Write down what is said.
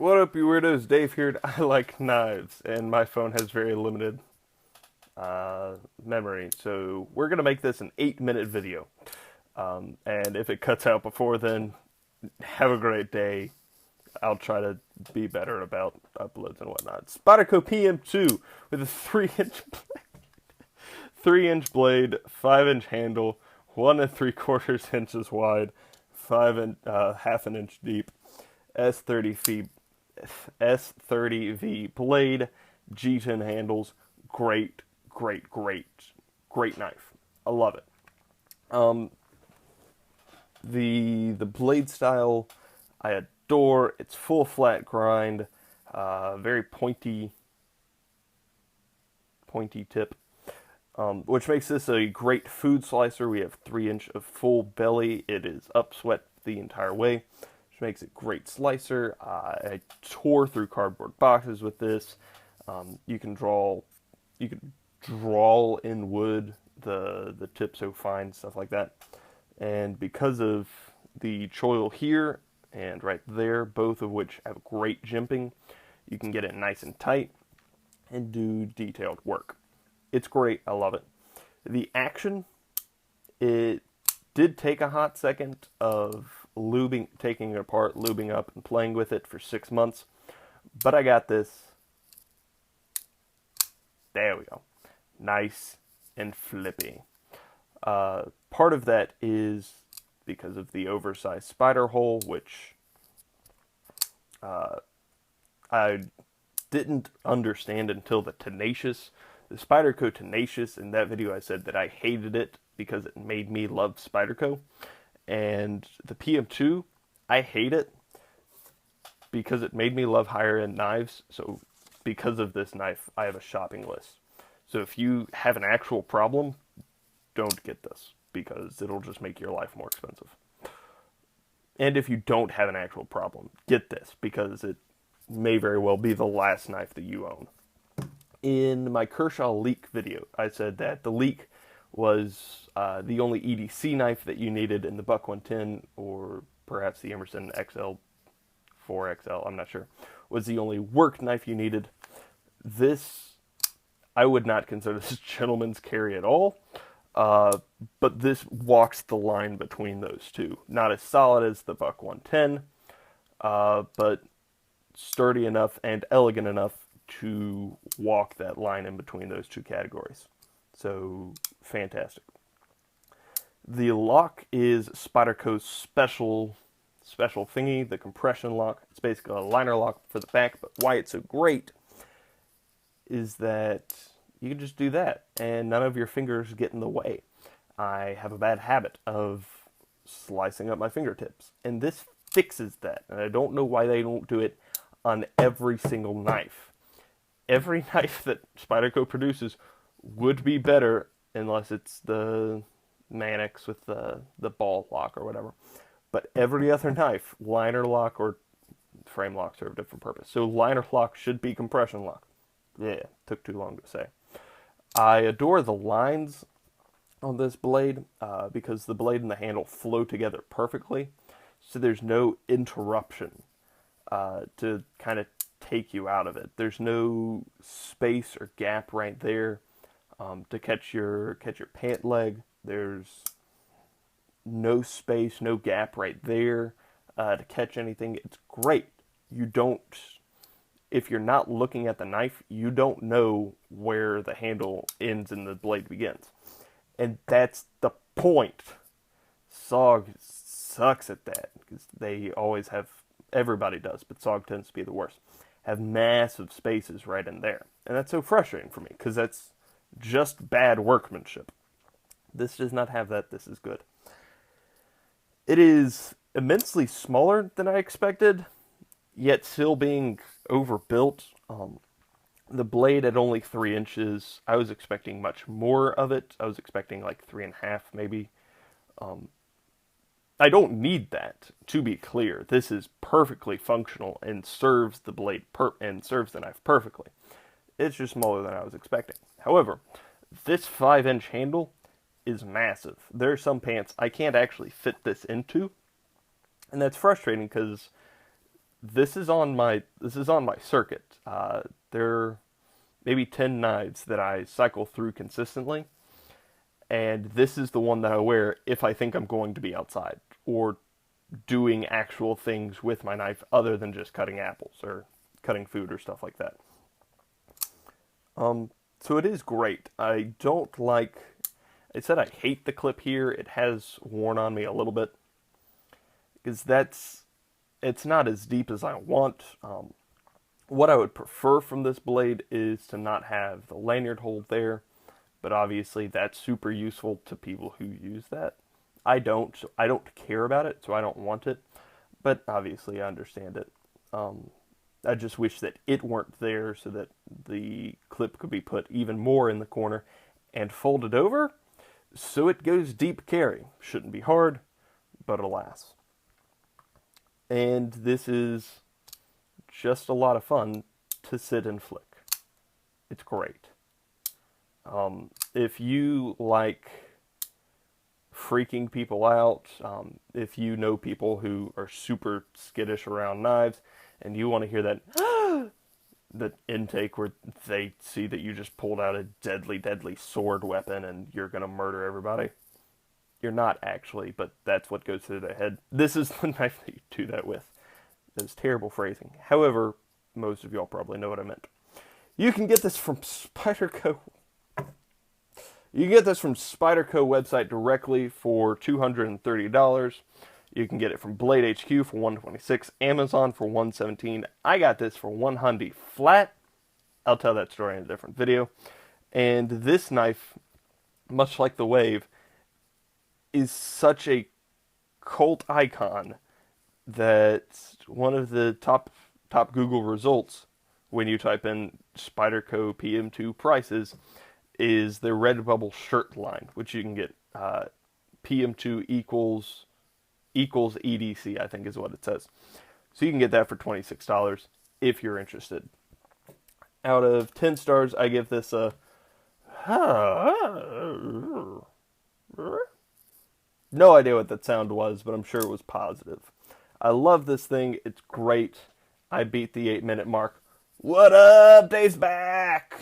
What up, you weirdos? Dave here. I like knives, and my phone has very limited memory, so we're gonna make this an 8-minute video. And if it cuts out before then, have a great day. I'll try to be better about uploads and whatnot. Spyderco PM2 with a 3-inch blade, 5-inch handle, 1 3/4 inches wide, half an inch deep, S30V S30V blade, G10 handles. Great, great, great, great knife. I love it. The blade style I adore. It's full flat grind, very pointy tip, which makes this a great food slicer. We have 3-inch of full belly. It is upswept the entire way, which makes it great slicer. I tore through cardboard boxes with this. You can draw in wood, the tip so fine, stuff like that. And because of the choil here and right there, both of which have great jimping, you can get it nice and tight and do detailed work. It's great. I love it. The action, it did take a hot second of taking it apart, lubing up, and playing with it for 6 months. But I got this. There we go. Nice and flippy. Part of that is because of the oversized spider hole, which I didn't understand until the Spyderco Tenacious. In that video I said that I hated it because it made me love Spyderco. And the PM2, I hate it because it made me love higher end knives. So because of this knife, I have a shopping list. So if you have an actual problem, don't get this, because it'll just make your life more expensive. And if you don't have an actual problem, get this, because it may very well be the last knife that you own. In my Kershaw leak video, I said that the leak was the only EDC knife that you needed in the Buck 110, or perhaps the Emerson XL 4XL, I'm not sure, was the only work knife you needed. This, I would not consider this gentleman's carry at all. But this walks the line between those two. Not as solid as the Buck 110, but sturdy enough and elegant enough to walk that line in between those two categories. So, fantastic. The lock is Spyderco's special thingy, the compression lock. It's basically a liner lock for the back, but why it's so great is that you can just do that, and none of your fingers get in the way. I have a bad habit of slicing up my fingertips, and this fixes that, and I don't know why they don't do it on every single knife. Every knife that Spyderco produces would be better, unless it's the Mannix with the ball lock or whatever. But every other knife, liner lock or frame lock, serve a different purpose. So liner lock should be compression lock. Yeah, took too long to say. I adore the lines on this blade because the blade and the handle flow together perfectly, so there's no interruption to kind of take you out of it. There's no space or gap right there to catch your pant leg. There's no space, no gap right there to catch anything. It's great. If you're not looking at the knife, you don't know where the handle ends and the blade begins. And that's the point. SOG sucks at that, because they always have, everybody does, but SOG tends to be the worst, have massive spaces right in there. And that's so frustrating for me, because that's just bad workmanship. This does not have that. This is good. It is immensely smaller than I expected, yet still being overbuilt. The blade at only 3 inches, I was expecting much more of it. I was expecting like 3.5 maybe. I don't need that, to be clear. This is perfectly functional and serves the blade serves the knife perfectly. It's just smaller than I was expecting. However, this 5-inch handle is massive. There are some pants I can't actually fit this into, and that's frustrating because this is on my circuit. There are maybe 10 knives that I cycle through consistently, and this is the one that I wear if I think I'm going to be outside or doing actual things with my knife other than just cutting apples or cutting food or stuff like that. So it is great. I don't like, I said I hate the clip here. It has worn on me a little bit because it's not as deep as I want. What I would prefer from this blade is to not have the lanyard hold there, but obviously that's super useful to people who use that. I don't care about it, so I don't want it, but obviously I understand it. I just wish that it weren't there so that the clip could be put even more in the corner and folded over so it goes deep carry. Shouldn't be hard, but alas. And this is just a lot of fun to sit and flick. It's great. If you like freaking people out, if you know people who are super skittish around knives, and you want to hear that that intake where they see that you just pulled out a deadly, deadly sword weapon and you're going to murder everybody. You're not actually, but that's what goes through their head. This is the knife that you do that with. That's terrible phrasing. However, most of y'all probably know what I meant. You can get this from Spyderco. You can get this from Spyderco website directly for $230. You can get it from Blade HQ for $126, Amazon for $117. I got this for $100 flat. I'll tell that story in a different video. And this knife, much like the Wave, is such a cult icon that one of the top Google results when you type in Spyderco PM2 prices is the Redbubble shirt line, which you can get PM2 equals EDC, I think is what it says. So you can get that for $26 if you're interested. Out of 10 stars, I give this a... No idea what that sound was, but I'm sure it was positive. I love this thing. It's great. I beat the 8-minute mark. What up? Dave's back!